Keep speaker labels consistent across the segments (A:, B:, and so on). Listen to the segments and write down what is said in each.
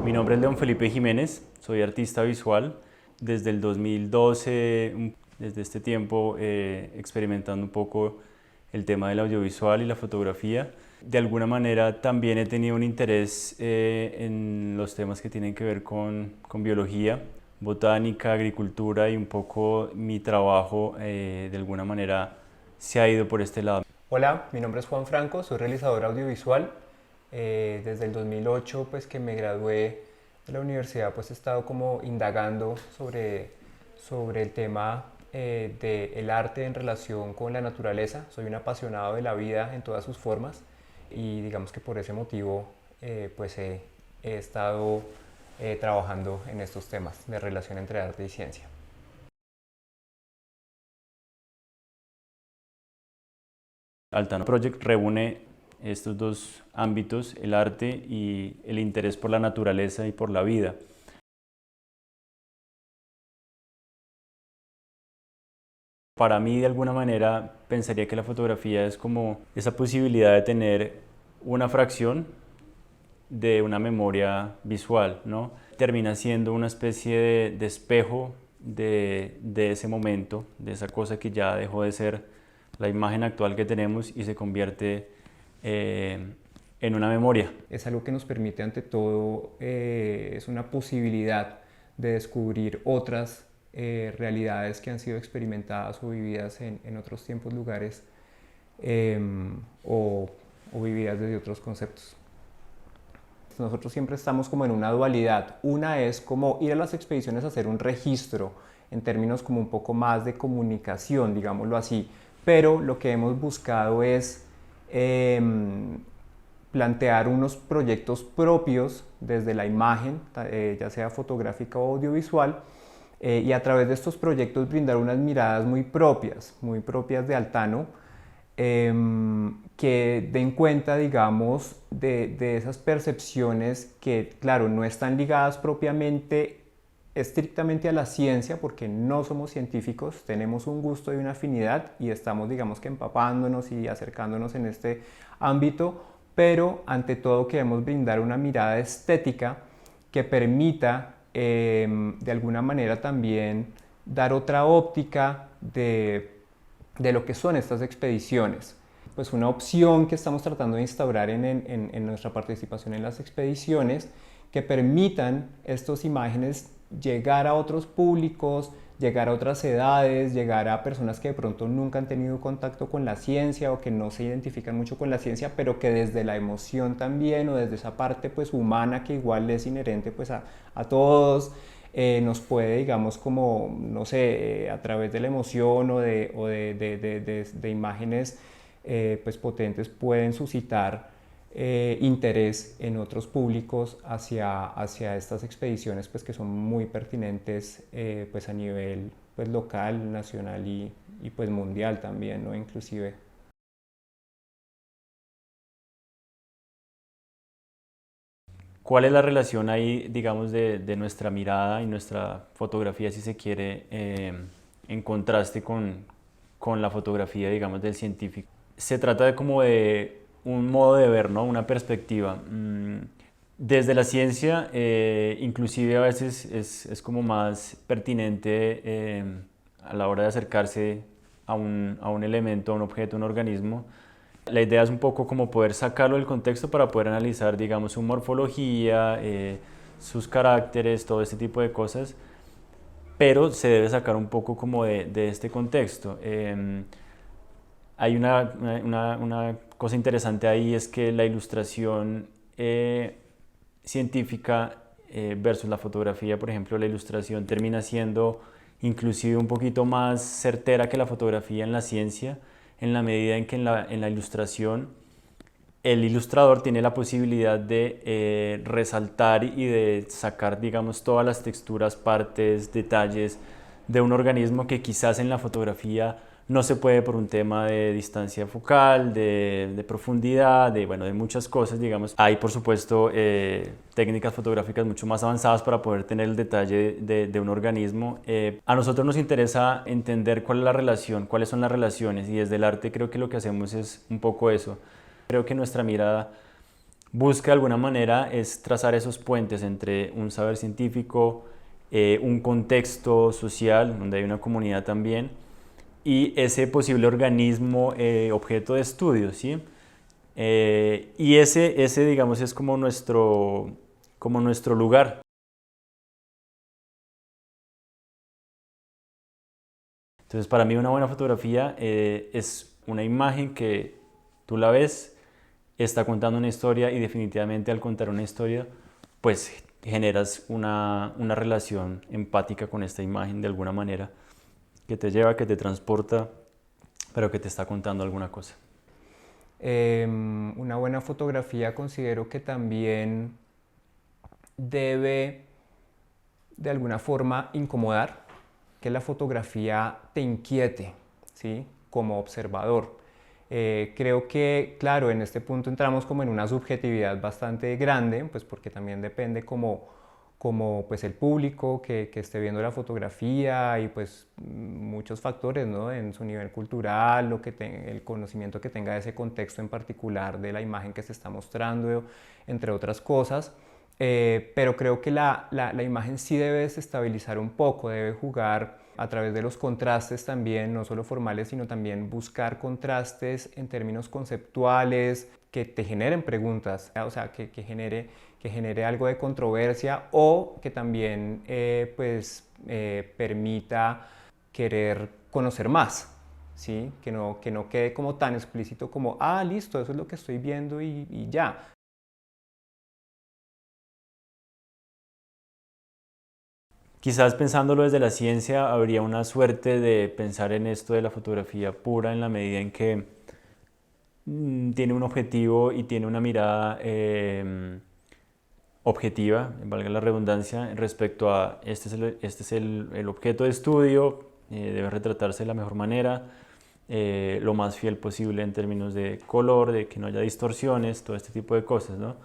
A: Mi nombre es León Felipe Jiménez, soy artista visual. Desde el 2012, desde este tiempo, experimentando un poco el tema del audiovisual y la fotografía. De alguna manera también he tenido un interés en los temas que tienen que ver con biología, botánica, agricultura y un poco mi trabajo de alguna manera se ha ido por este lado.
B: Hola, mi nombre es Juan Franco, soy realizador audiovisual. Desde el 2008 pues que me gradué de la universidad pues he estado como indagando sobre el tema del arte en relación con la naturaleza. Soy un apasionado de la vida en todas sus formas y digamos que por ese motivo pues he estado trabajando en estos temas de relación entre arte y ciencia.
A: Altano Project reúne estos dos ámbitos, el arte y el interés por la naturaleza y por la vida. Para mí, de alguna manera, pensaría que la fotografía es como esa posibilidad de tener una fracción de una memoria visual, ¿no? Termina siendo una especie de espejo de ese momento, de esa cosa que ya dejó de ser la imagen actual que tenemos y se convierte en una memoria.
B: Es algo que nos permite ante todo, es una posibilidad de descubrir otras realidades que han sido experimentadas o vividas en otros tiempos, lugares o, o vividas desde otros conceptos. Nosotros siempre estamos como en una dualidad. Una es como ir a las expediciones a hacer un registro en términos como un poco más de comunicación, digámoslo así, pero lo que hemos buscado es plantear unos proyectos propios desde la imagen, ya sea fotográfica o audiovisual, y a través de estos proyectos brindar unas miradas muy propias de Altano, que den cuenta, digamos, de esas percepciones que, claro, no están ligadas propiamente estrictamente a la ciencia, porque no somos científicos, tenemos un gusto y una afinidad y estamos, digamos que empapándonos y acercándonos en este ámbito, pero ante todo queremos brindar una mirada estética que permita de alguna manera también dar otra óptica de lo que son estas expediciones. Pues una opción que estamos tratando de instaurar en nuestra participación en las expediciones que permitan estas imágenes llegar a otros públicos, llegar a otras edades, llegar a personas que de pronto nunca han tenido contacto con la ciencia o que no se identifican mucho con la ciencia, pero que desde la emoción también o desde esa parte pues humana que igual es inherente pues a todos, nos puede, digamos, como, no sé, a través de la emoción o de imágenes pues potentes pueden suscitar interés en otros públicos hacia estas expediciones pues que son muy pertinentes pues a nivel pues local, nacional y pues mundial también, ¿no? Inclusive.
A: ¿Cuál es la relación ahí, digamos, de nuestra mirada y nuestra fotografía, si se quiere, en contraste con la fotografía, digamos, del científico? Se trata de como de un modo de ver, ¿no? Una perspectiva. Desde la ciencia, inclusive a veces es como más pertinente a la hora de acercarse a un elemento, a un objeto, a un organismo. La idea es un poco como poder sacarlo del contexto para poder analizar, digamos, su morfología, sus caracteres, todo este tipo de cosas, pero se debe sacar un poco como de este contexto. Hay una cosa interesante ahí, es que la ilustración científica versus la fotografía, por ejemplo, la ilustración termina siendo inclusive un poquito más certera que la fotografía en la ciencia, en la medida en que en la ilustración el ilustrador tiene la posibilidad de resaltar y de sacar, digamos, todas las texturas, partes, detalles de un organismo que quizás en la fotografía no se puede por un tema de distancia focal, de profundidad, bueno, de muchas cosas, digamos. Hay, por supuesto, técnicas fotográficas mucho más avanzadas para poder tener el detalle de un organismo. A nosotros nos interesa entender cuál es la relación, cuáles son las relaciones, y desde el arte creo que lo que hacemos es un poco eso. Creo que nuestra mirada busca de alguna manera es trazar esos puentes entre un saber científico, un contexto social donde hay una comunidad también y ese posible organismo objeto de estudio, ¿sí? Y ese, digamos, es como nuestro lugar. Entonces, para mí una buena fotografía es una imagen que tú la ves, está contando una historia y definitivamente al contar una historia, pues generas una relación empática con esta imagen de alguna manera que te lleva, que te transporta, pero que te está contando alguna cosa.
B: Una buena fotografía considero que también debe de alguna forma incomodar, que la fotografía te inquiete, ¿sí? Como observador. Creo que, claro, en este punto entramos como en una subjetividad bastante grande, pues porque también depende como pues el público que esté viendo la fotografía y pues muchos factores, ¿no? En su nivel cultural, el conocimiento que tenga de ese contexto en particular de la imagen que se está mostrando, entre otras cosas. Pero creo que la imagen sí debe desestabilizar un poco, debe jugar a través de los contrastes también, no solo formales, sino también buscar contrastes en términos conceptuales que te generen preguntas, o sea, que genere algo de controversia o que también permita querer conocer más, ¿sí? Que no quede como tan explícito como, ah, listo, eso es lo que estoy viendo y ya.
A: Quizás pensándolo desde la ciencia, habría una suerte de pensar en esto de la fotografía pura en la medida en que tiene un objetivo y tiene una mirada objetiva, valga la redundancia, respecto a este es el objeto de estudio, debe retratarse de la mejor manera, lo más fiel posible en términos de color, de que no haya distorsiones, todo este tipo de cosas, ¿no?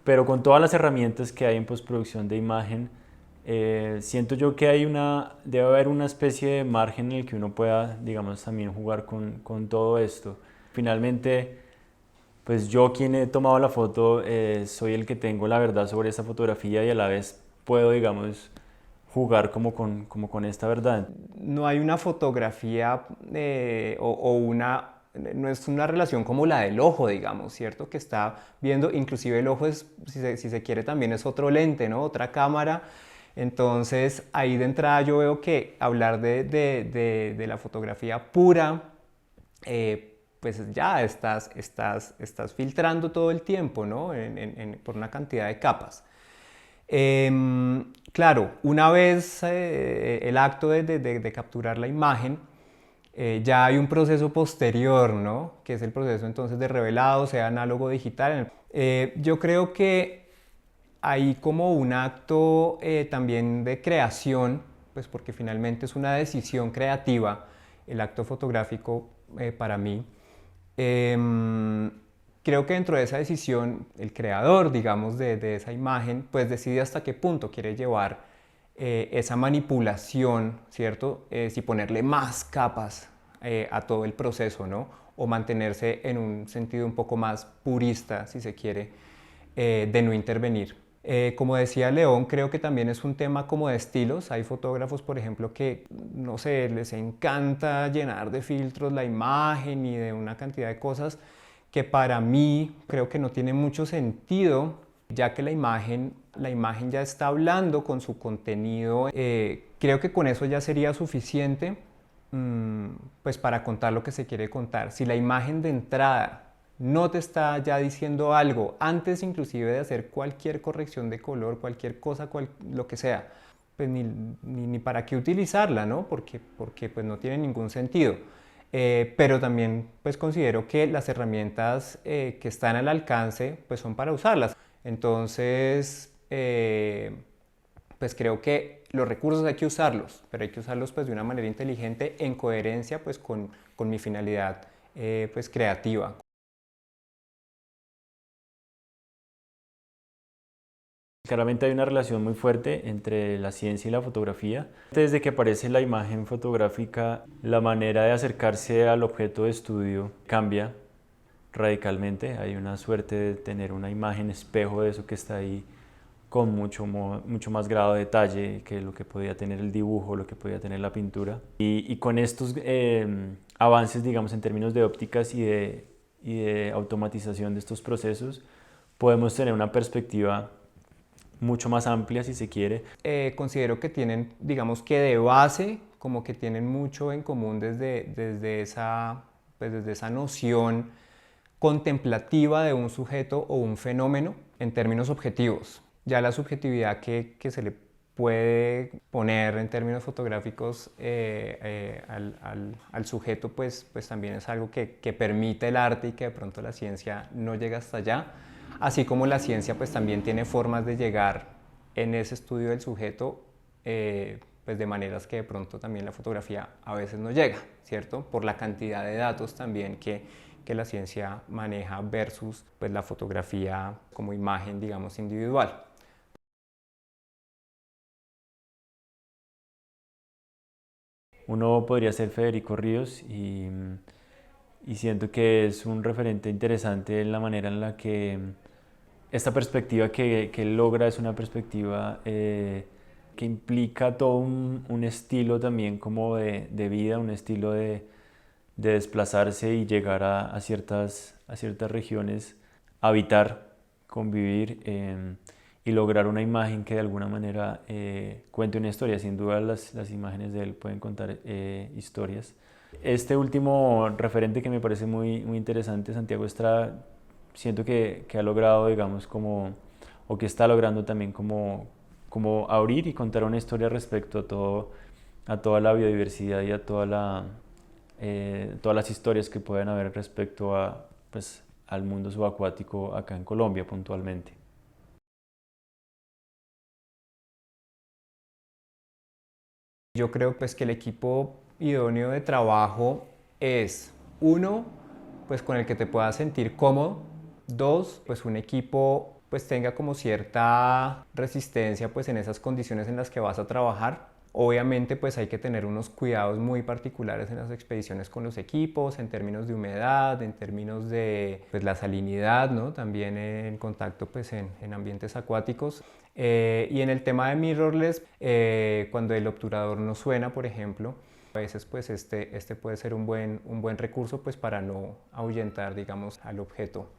A: Pero con todas las herramientas que hay en postproducción de imagen, siento yo que debe haber una especie de margen en el que uno pueda, digamos, también jugar con todo esto. Finalmente, pues yo quien he tomado la foto, soy el que tengo la verdad sobre esta fotografía y a la vez puedo, digamos, jugar como con esta verdad.
B: No hay una fotografía no es una relación como la del ojo, digamos, ¿cierto? Que está viendo, inclusive el ojo es, si se quiere, también es otro lente, ¿no? Otra cámara. Entonces, ahí de entrada yo veo que hablar de la fotografía pura, pues ya estás filtrando todo el tiempo, ¿no? Por una cantidad de capas. Claro, una vez el acto de capturar la imagen, ya hay un proceso posterior, ¿no? Que es el proceso entonces de revelado, sea análogo o digital. Yo creo que hay como un acto también de creación, pues porque finalmente es una decisión creativa el acto fotográfico para mí. Em, Creo que dentro de esa decisión, el creador, digamos, de esa imagen, pues decide hasta qué punto quiere llevar esa manipulación, ¿cierto? Si ponerle más capas a todo el proceso, ¿no? O mantenerse en un sentido un poco más purista, si se quiere, de no intervenir. Como decía León, creo que también es un tema como de estilos. Hay fotógrafos, por ejemplo, que, no sé, les encanta llenar de filtros la imagen y de una cantidad de cosas que para mí creo que no tiene mucho sentido, ya que la imagen ya está hablando con su contenido. Creo que con eso ya sería suficiente pues para contar lo que se quiere contar. Si la imagen de entrada no te está ya diciendo algo, antes inclusive de hacer cualquier corrección de color, cualquier cosa, lo que sea, pues ni para qué utilizarla, ¿no? Porque pues no tiene ningún sentido. Pero también pues considero que las herramientas que están al alcance pues son para usarlas. Entonces, pues creo que los recursos hay que usarlos, pero hay que usarlos pues de una manera inteligente en coherencia pues con mi finalidad pues creativa.
A: Claramente hay una relación muy fuerte entre la ciencia y la fotografía. Desde que aparece la imagen fotográfica, la manera de acercarse al objeto de estudio cambia radicalmente. Hay una suerte de tener una imagen espejo de eso que está ahí con mucho más grado de detalle que lo que podía tener el dibujo, lo que podía tener la pintura. Y con estos avances, digamos, en términos de ópticas y de automatización de estos procesos, podemos tener una perspectiva mucho más amplia, si se quiere.
B: Considero que tienen, digamos que de base, como que tienen mucho en común desde esa noción contemplativa de un sujeto o un fenómeno en términos objetivos. Ya la subjetividad que se le puede poner en términos fotográficos al sujeto, pues también es algo que permite el arte y que de pronto la ciencia no llega hasta allá. Así como la ciencia pues también tiene formas de llegar en ese estudio del sujeto pues de maneras que de pronto también la fotografía a veces no llega, ¿cierto? Por la cantidad de datos también que la ciencia maneja versus pues la fotografía como imagen, digamos, individual.
A: Uno podría ser Federico Ríos y siento que es un referente interesante en la manera en la que esta perspectiva que él logra es una perspectiva que implica todo un estilo también como de vida, un estilo de desplazarse y llegar a a ciertas regiones, habitar, convivir y lograr una imagen que de alguna manera cuente una historia. Sin duda las imágenes de él pueden contar historias. Este último referente que me parece muy interesante, Santiago Estrada, siento que ha logrado, digamos, o que está logrando también como abrir y contar una historia respecto a toda la biodiversidad y a todas las historias que pueden haber respecto pues, al mundo subacuático acá en Colombia puntualmente.
B: Yo creo pues que el equipo idóneo de trabajo es uno, pues con el que te puedas sentir cómodo. Dos, pues un equipo pues tenga como cierta resistencia pues en esas condiciones en las que vas a trabajar. Obviamente pues hay que tener unos cuidados muy particulares en las expediciones con los equipos, en términos de humedad, en términos de pues, la salinidad, ¿no? También en contacto pues en ambientes acuáticos. Y en el tema de mirrorless, cuando el obturador no suena, por ejemplo, a veces pues este puede ser un buen recurso pues para no ahuyentar, digamos, al objeto.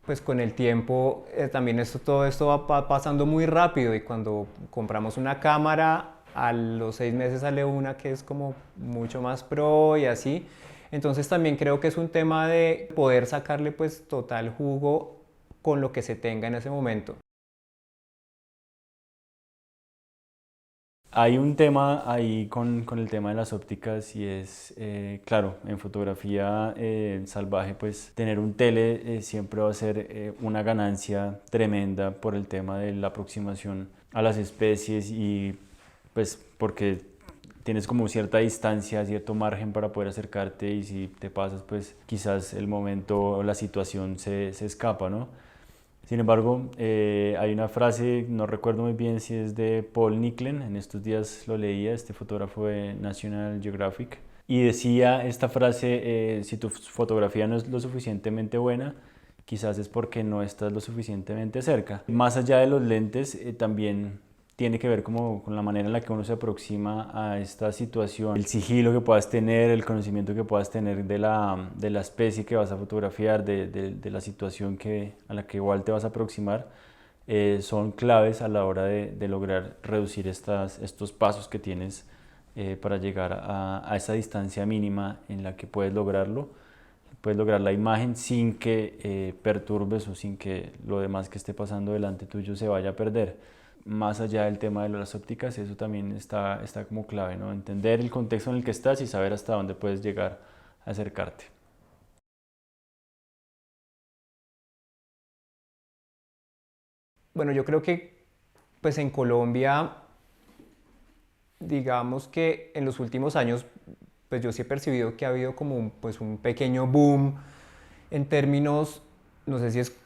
B: Pues con el tiempo también todo esto va pasando muy rápido y cuando compramos una cámara a los 6 meses sale una que es como mucho más pro y así. Entonces también creo que es un tema de poder sacarle pues total jugo con lo que se tenga en ese momento.
A: Hay un tema ahí con el tema de las ópticas y es, claro, en fotografía salvaje, pues tener un tele siempre va a ser una ganancia tremenda por el tema de la aproximación a las especies y pues porque tienes como cierta distancia, cierto margen para poder acercarte y si te pasas, pues quizás el momento o la situación se escapa, ¿no? Sin embargo, hay una frase, no recuerdo muy bien si es de Paul Nicklen, en estos días lo leía, este fotógrafo de National Geographic, y decía esta frase, si tu fotografía no es lo suficientemente buena, quizás es porque no estás lo suficientemente cerca. Más allá de los lentes, también tiene que ver como con la manera en la que uno se aproxima a esta situación, el sigilo que puedas tener, el conocimiento que puedas tener de la especie que vas a fotografiar, de la situación a la que igual te vas a aproximar, son claves a la hora de lograr reducir estos pasos que tienes para llegar a esa distancia mínima en la que puedes lograrlo. Puedes lograr la imagen sin que perturbes o sin que lo demás que esté pasando delante tuyo se vaya a perder. Más allá del tema de las ópticas, eso también está como clave, ¿no? Entender el contexto en el que estás y saber hasta dónde puedes llegar a acercarte.
B: Bueno, yo creo que pues en Colombia, digamos que en los últimos años, pues yo sí he percibido que ha habido como pues un pequeño boom en términos, no sé si es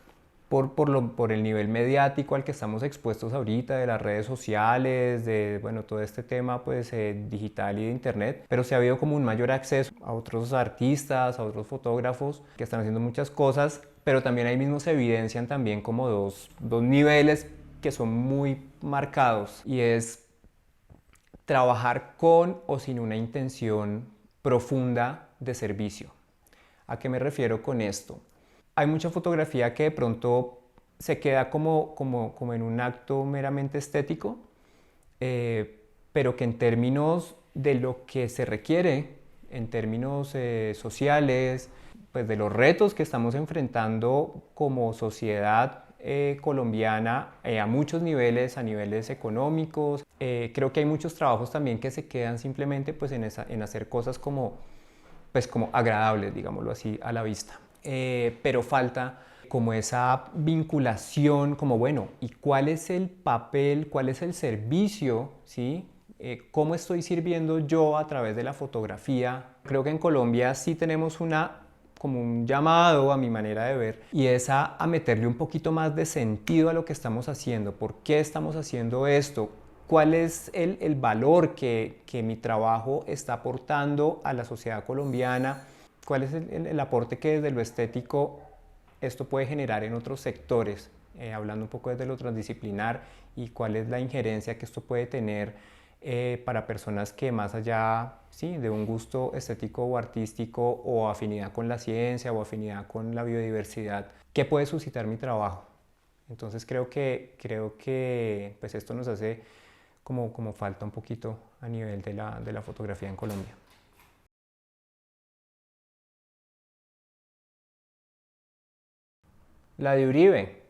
B: por el nivel mediático al que estamos expuestos ahorita, de las redes sociales, de bueno, todo este tema pues, digital y de internet, pero sí ha habido como un mayor acceso a otros artistas, a otros fotógrafos que están haciendo muchas cosas, pero también ahí mismo se evidencian también como dos niveles que son muy marcados, y es trabajar con o sin una intención profunda de servicio. ¿A qué me refiero con esto? Hay mucha fotografía que de pronto se queda como en un acto meramente estético, pero que en términos de lo que se requiere, en términos sociales, pues de los retos que estamos enfrentando como sociedad colombiana a muchos niveles, a niveles económicos. Creo que hay muchos trabajos también que se quedan simplemente pues en hacer cosas pues como agradables, digámoslo así, a la vista. Pero falta como esa vinculación, como bueno, ¿y cuál es el papel, cuál es el servicio, ¿sí? ¿Cómo estoy sirviendo yo a través de la fotografía? Creo que en Colombia sí tenemos como un llamado a mi manera de ver, y es a meterle un poquito más de sentido a lo que estamos haciendo. ¿Por qué estamos haciendo esto? ¿Cuál es el valor que mi trabajo está aportando a la sociedad colombiana? ¿Cuál es el aporte que desde lo estético esto puede generar en otros sectores? Hablando un poco desde lo transdisciplinar, y cuál es la injerencia que esto puede tener para personas que más allá, sí, de un gusto estético o artístico o afinidad con la ciencia o afinidad con la biodiversidad, ¿qué puede suscitar mi trabajo? Entonces creo que pues esto nos hace como falta un poquito a nivel de la fotografía en Colombia. La de Uribe.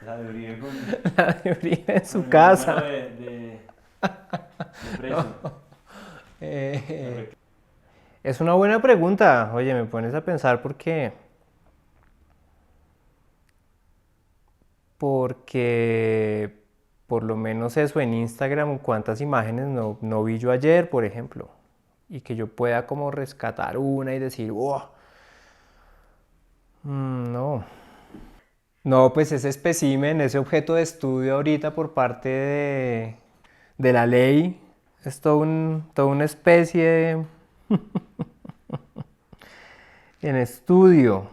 A: La de Uribe
B: La de Uribe en
A: con
B: su
A: el número
B: casa.
A: de preso.
B: Eh, es una buena pregunta. Oye, me pones a pensar porque por lo menos eso en Instagram, cuántas imágenes no vi yo ayer, por ejemplo, y que yo pueda como rescatar una y decir, wow, no. No, pues ese espécimen, ese objeto de estudio ahorita por parte de la ley, es toda una especie en estudio.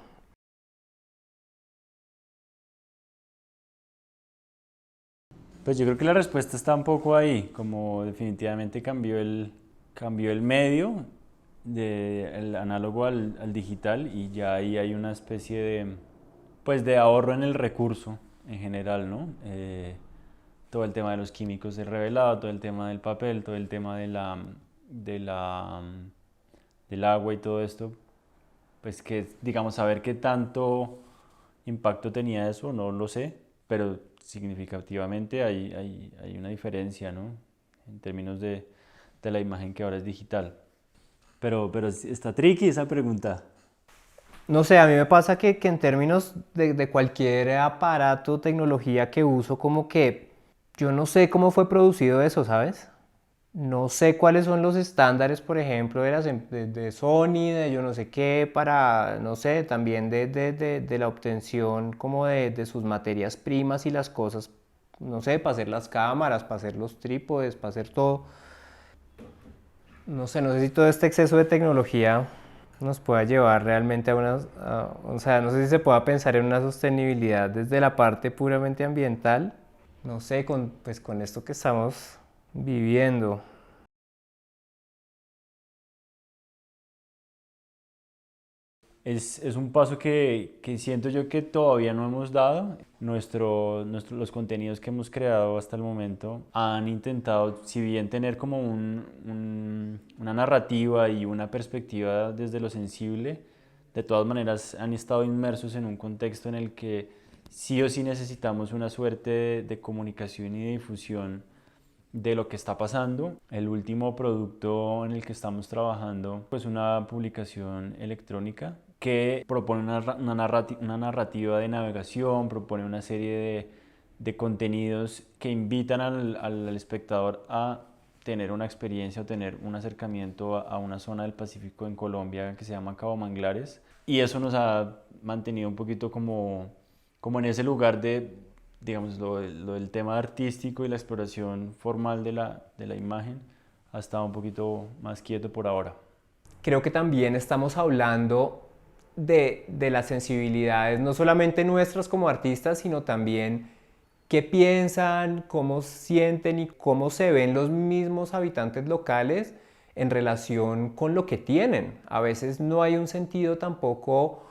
A: Pues yo creo que la respuesta está un poco ahí, como definitivamente cambió el medio del análogo al digital, y ya ahí hay una especie pues de ahorro en el recurso en general, ¿no? Todo el tema de los químicos es revelado, todo el tema del papel, todo el tema de la, del agua y todo esto, pues que digamos saber qué tanto impacto tenía eso, no lo sé, pero significativamente hay una diferencia, ¿no? En términos de la imagen que ahora es digital. Pero está tricky esa pregunta.
B: No sé, a mí me pasa que en términos de cualquier aparato, tecnología que uso, como que yo no sé cómo fue producido eso, ¿sabes? No sé cuáles son los estándares, por ejemplo, de Sony, de yo no sé qué, para, no sé, también de la obtención como de sus materias primas y las cosas, no sé, para hacer las cámaras, para hacer los trípodes, para hacer todo. No sé si todo este exceso de tecnología nos pueda llevar realmente o sea, no sé si se pueda pensar en una sostenibilidad desde la parte puramente ambiental. No sé, pues con esto que estamos viviendo.
A: Es un paso que siento yo que todavía no hemos dado. Los contenidos que hemos creado hasta el momento han intentado, si bien tener como una narrativa y una perspectiva desde lo sensible, de todas maneras han estado inmersos en un contexto en el que sí o sí necesitamos una suerte de comunicación y de difusión de lo que está pasando. El último producto en el que estamos trabajando es una publicación electrónica que propone una narrativa de navegación, propone una serie de contenidos que invitan al espectador a tener una experiencia o tener un acercamiento a una zona del Pacífico en Colombia que se llama Cabo Manglares, y eso nos ha mantenido un poquito como en ese lugar de, digamos, lo del tema artístico y la exploración formal de la imagen ha estado un poquito más quieto por ahora.
B: Creo que también estamos hablando de las sensibilidades, no solamente nuestras como artistas, sino también qué piensan, cómo sienten y cómo se ven los mismos habitantes locales en relación con lo que tienen. A veces no hay un sentido tampoco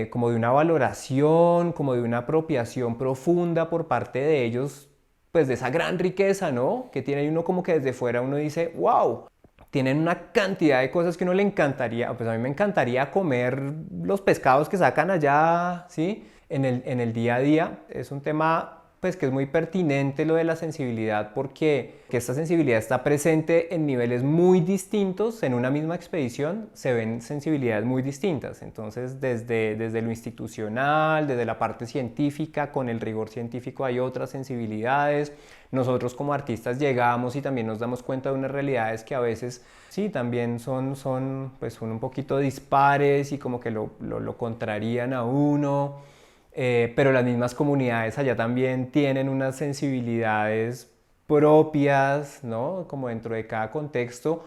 B: como de una valoración, como de una apropiación profunda por parte de ellos, pues de esa gran riqueza, ¿no? Que tiene uno como que desde fuera uno dice, wow, tienen una cantidad de cosas que uno le encantaría, pues a mí me encantaría comer los pescados que sacan allá, ¿sí? En el día a día. Es un tema pues que es muy pertinente lo de la sensibilidad porque que esta sensibilidad está presente en niveles muy distintos en una misma expedición, se ven sensibilidades muy distintas. Entonces desde lo institucional, desde la parte científica, con el rigor científico hay otras sensibilidades. Nosotros como artistas llegamos y también nos damos cuenta de unas realidades que a veces sí también son pues un poquito dispares y como que lo contrarían a uno. Pero las mismas comunidades allá también tienen unas sensibilidades propias, ¿no? Como dentro de cada contexto,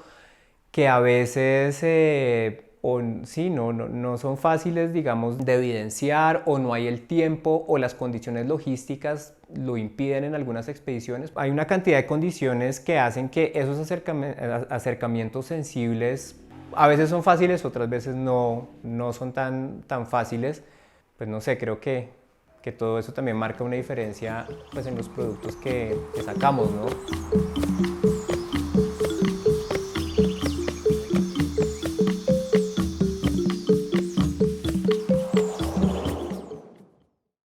B: que a veces sí, no son fáciles, digamos, de evidenciar o no hay el tiempo o las condiciones logísticas lo impiden en algunas expediciones. Hay una cantidad de condiciones que hacen que esos acercamientos sensibles a veces son fáciles, otras veces no son tan fáciles. Pues no sé, creo que todo eso también marca una diferencia pues, en los productos que sacamos, ¿no?